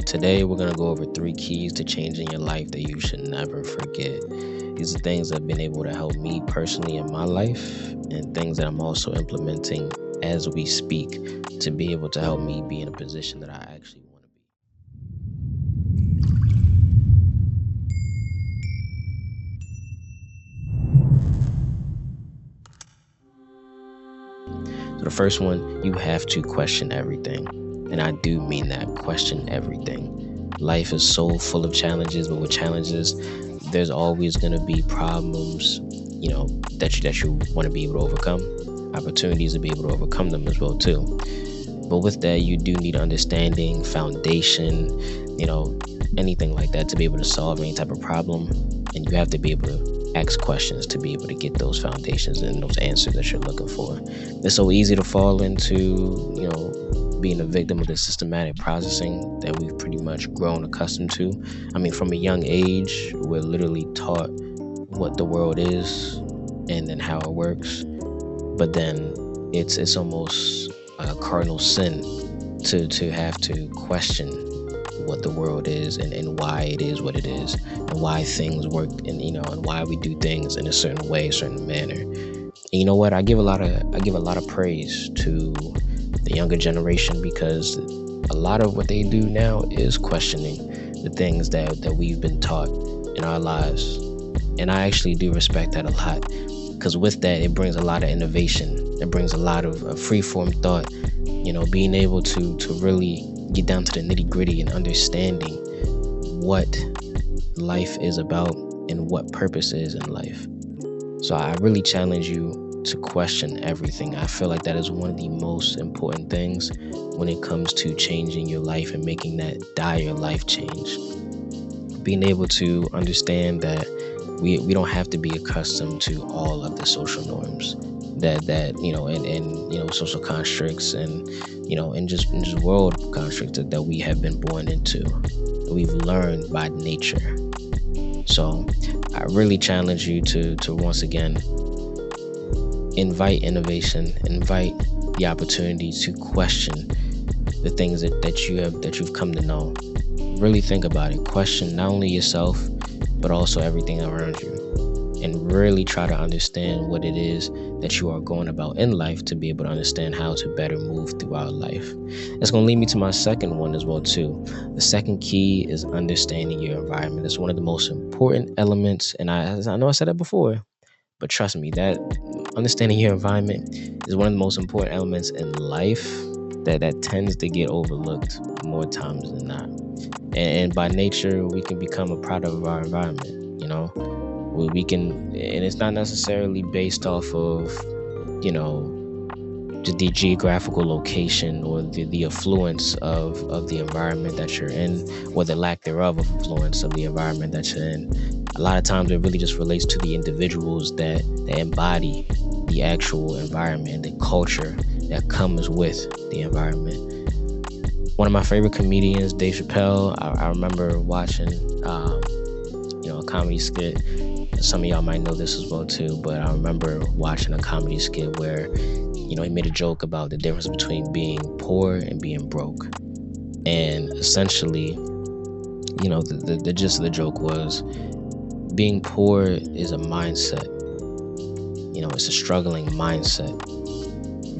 Today, we're going to go over 3 keys to changing your life that you should never forget. These are things that have been able to help me personally in my life and things that I'm also implementing as we speak to be able to help me be in a position that I actually want to be. So the first one, you have to question everything. And I do mean that, question everything. Life is so full of challenges, but with challenges, there's always going to be problems, that you want to be able to overcome, opportunities to be able to overcome them as well too. But with that, you do need understanding, foundation, anything like that to be able to solve any type of problem. And you have to be able to ask questions to be able to get those foundations and those answers that you're looking for. It's so easy to fall into, being a victim of the systematic processing that we've pretty much grown accustomed to. I mean, from a young age, we're literally taught what the world is and then how it works. But then it's almost a cardinal sin to have to question what the world is and why it is what it is and why things work and why we do things in a certain way, a certain manner. And you know what? I give a lot of praise to the younger generation because a lot of what they do now is questioning the things that we've been taught in our lives. And I actually do respect that a lot because with that, it brings a lot of innovation. It brings a lot of free-form thought, being able to really get down to the nitty-gritty and understanding what life is about and what purpose is in life. So I really challenge you to question everything. I feel like that is one of the most important things when it comes to changing your life and making that dire life change. Being able to understand that we don't have to be accustomed to all of the social norms and social constructs and just world constructs that we have been born into, that we've learned by nature. So I really challenge you to once again invite innovation, invite the opportunity to question the things that you've come to know. Really think about it. Question not only yourself, but also everything around you. And really try to understand what it is that you are going about in life to be able to understand how to better move throughout life. That's going to lead me to my second one as well too. The second key is understanding your environment. It's one of the most important elements. And I know I said that before, but trust me, that understanding your environment is one of the most important elements in life that tends to get overlooked more times than not. And by nature, we can become a product of our environment, we can, and it's not necessarily based off of, the geographical location or the affluence of the environment that you're in, or the lack thereof of influence of the environment that you're in. A lot of times it really just relates to the individuals that embody the actual environment, the culture that comes with the environment. One of my favorite comedians, Dave Chappelle, I remember watching, a comedy skit. Some of y'all might know this as well too, but I remember watching a comedy skit where, he made a joke about the difference between being poor and being broke. And essentially, the gist of the joke was being poor is a mindset. It's a struggling mindset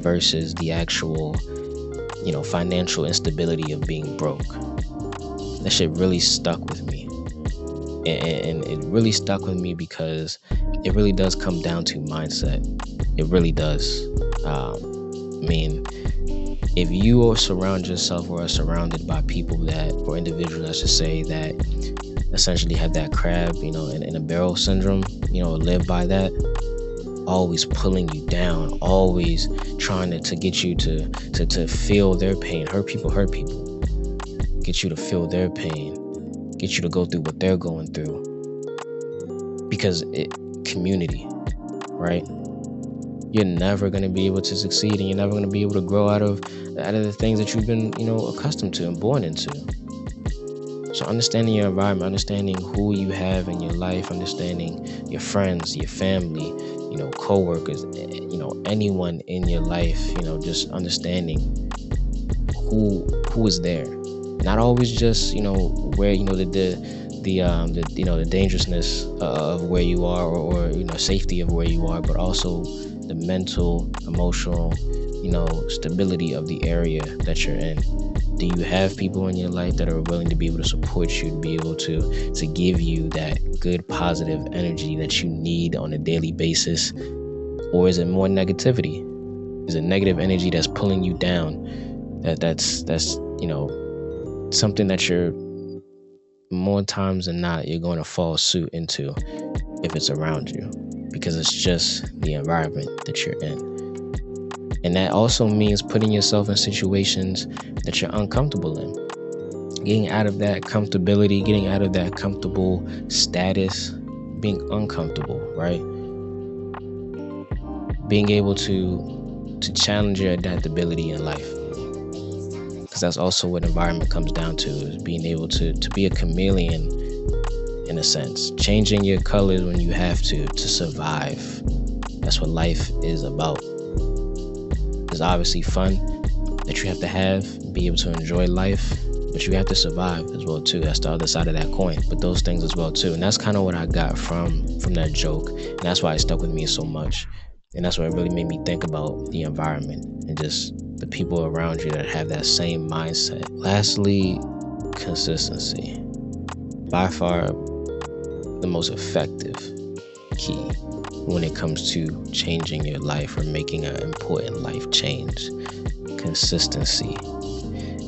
versus the actual, financial instability of being broke. That shit really stuck with me. And it really stuck with me because it really does come down to mindset. It really does. If you surround yourself or are surrounded by people or individuals, I should say, that essentially have that crab, in a barrel syndrome, live by that, always pulling you down, always trying to get you to feel their pain, hurt people, get you to feel their pain, get you to go through what they're going through. Because community, right? You're never going to be able to succeed, and you're never going to be able to grow out of the things that you've been, accustomed to and born into. So understanding your environment, understanding who you have in your life, understanding your friends, your family, co-workers, anyone in your life, just understanding who is there. Not always just, where, the dangerousness of where you are, or safety of where you are, but also the mental, emotional, stability of the area that you're in. Do you have people in your life that are willing to be able to support you, to be able to give you that good positive energy that you need on a daily basis? Or is it more negativity? Is it negative energy that's pulling you down? That's something that you're, more times than not, you're going to fall suit into if it's around you, because it's just the environment that you're in. And that also means putting yourself in situations that you're uncomfortable in. Getting out of that comfortability, getting out of that comfortable status, being uncomfortable, right? Being able to challenge your adaptability in life. Because that's also what environment comes down to, is being able to be a chameleon, in a sense. Changing your colors when you have to survive. That's what life is about. There's obviously fun that you have to have, be able to enjoy life, but you have to survive as well too. That's the other side of that coin. But those things as well too. And that's kind of what I got from that joke. And that's why it stuck with me so much. And that's what really made me think about the environment and just the people around you that have that same mindset. Lastly, consistency. By far the most effective key when it comes to changing your life or making an important life change. Consistency.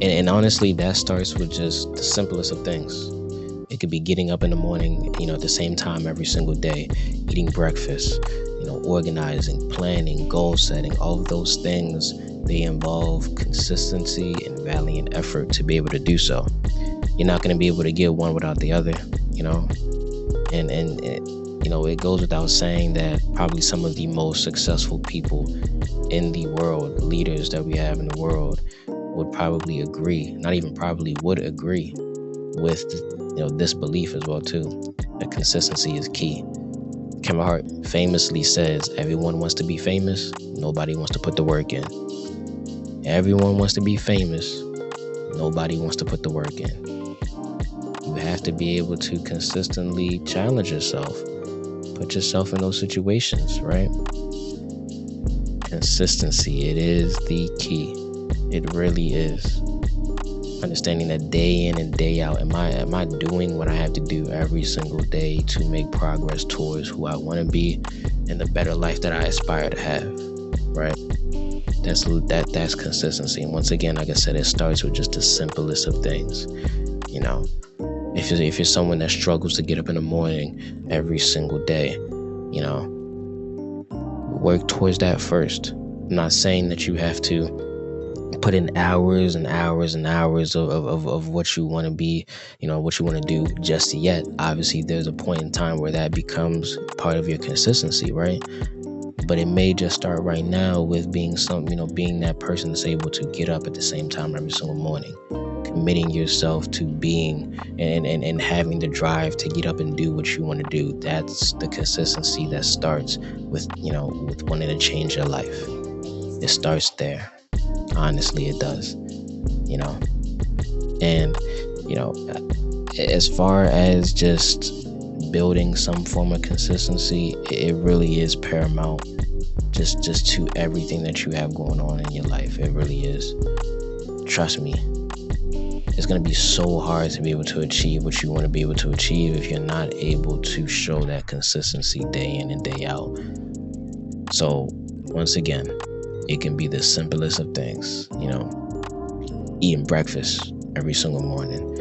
And honestly, that starts with just the simplest of things. It could be getting up in the morning, at the same time every single day, eating breakfast, organizing, planning, goal setting. All of those things, they involve consistency and valiant effort to be able to do so. You're not going to be able to get one without the other, and it goes without saying that probably some of the most successful people in the world, leaders that we have in the world, would probably agree, not even probably, would agree with, this belief as well too, that consistency is key. Kevin Hart famously says, everyone wants to be famous, nobody wants to put the work in. Everyone wants to be famous, nobody wants to put the work in. You have to be able to consistently challenge yourself, put yourself in those situations, right? Consistency, it is the key. It really is. Understanding that day in and day out, am I doing what I have to do every single day to make progress towards who I want to be and the better life that I aspire to have, right? That's consistency. And once again, like I said, it starts with just the simplest of things. If you're someone that struggles to get up in the morning every single day, work towards that first. I'm not saying that you have to put in hours and hours and hours of what you want to be, what you want to do just yet. Obviously, there's a point in time where that becomes part of your consistency, right? But it may just start right now with being being that person that's able to get up at the same time every single morning, committing yourself to being and having the drive to get up and do what you want to do. That's the consistency that starts with wanting to change your life. It starts there. Honestly, it does. And as far as just building some form of consistency, it really is paramount just to everything that you have going on in your life. It really is. Trust me, it's going to be so hard to be able to achieve what you want to be able to achieve if you're not able to show that consistency day in and day out. So once again, it can be the simplest of things, eating breakfast every single morning,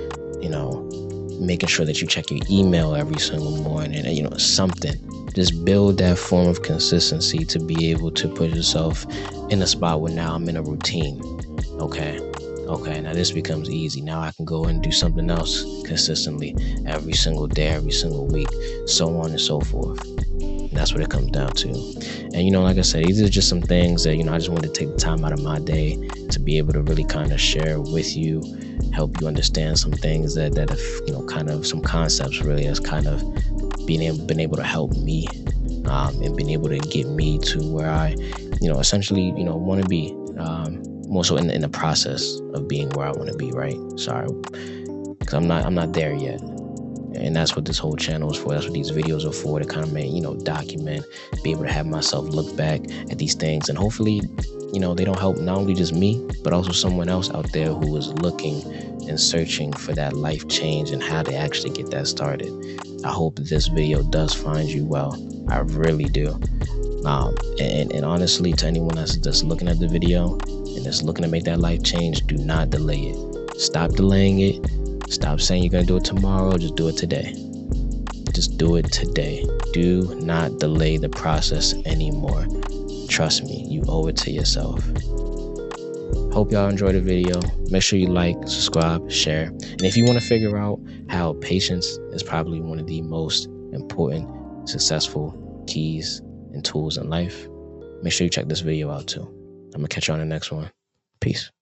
making sure that you check your email every single morning, and something. Just build that form of consistency to be able to put yourself in a spot where now I'm in a routine. Okay, now this becomes easy. Now I can go and do something else consistently every single day, every single week, so on and so forth. And that's what it comes down to. And like I said, these are just some things that I just wanted to take the time out of my day to be able to really kind of share with you, help you understand some things that have kind of some concepts really has kind of been able to help me and been able to get me to where I essentially want to be more so in the process of being where I want to be, right? Sorry, because I'm not there yet. And that's what this whole channel is for. That's what these videos are for, to kind of, document, be able to have myself look back at these things. And hopefully, they don't help not only just me, but also someone else out there who is looking and searching for that life change and how to actually get that started. I hope this video does find you well. I really do. And honestly, to anyone that's looking at the video and that's looking to make that life change, do not delay it. Stop delaying it. Stop saying you're going to do it tomorrow. Just do it today. Just do it today. Do not delay the process anymore. Trust me, you owe it to yourself. Hope y'all enjoyed the video. Make sure you like, subscribe, share. And if you want to figure out how patience is probably one of the most important, successful keys and tools in life, make sure you check this video out too. I'm going to catch you on the next one. Peace.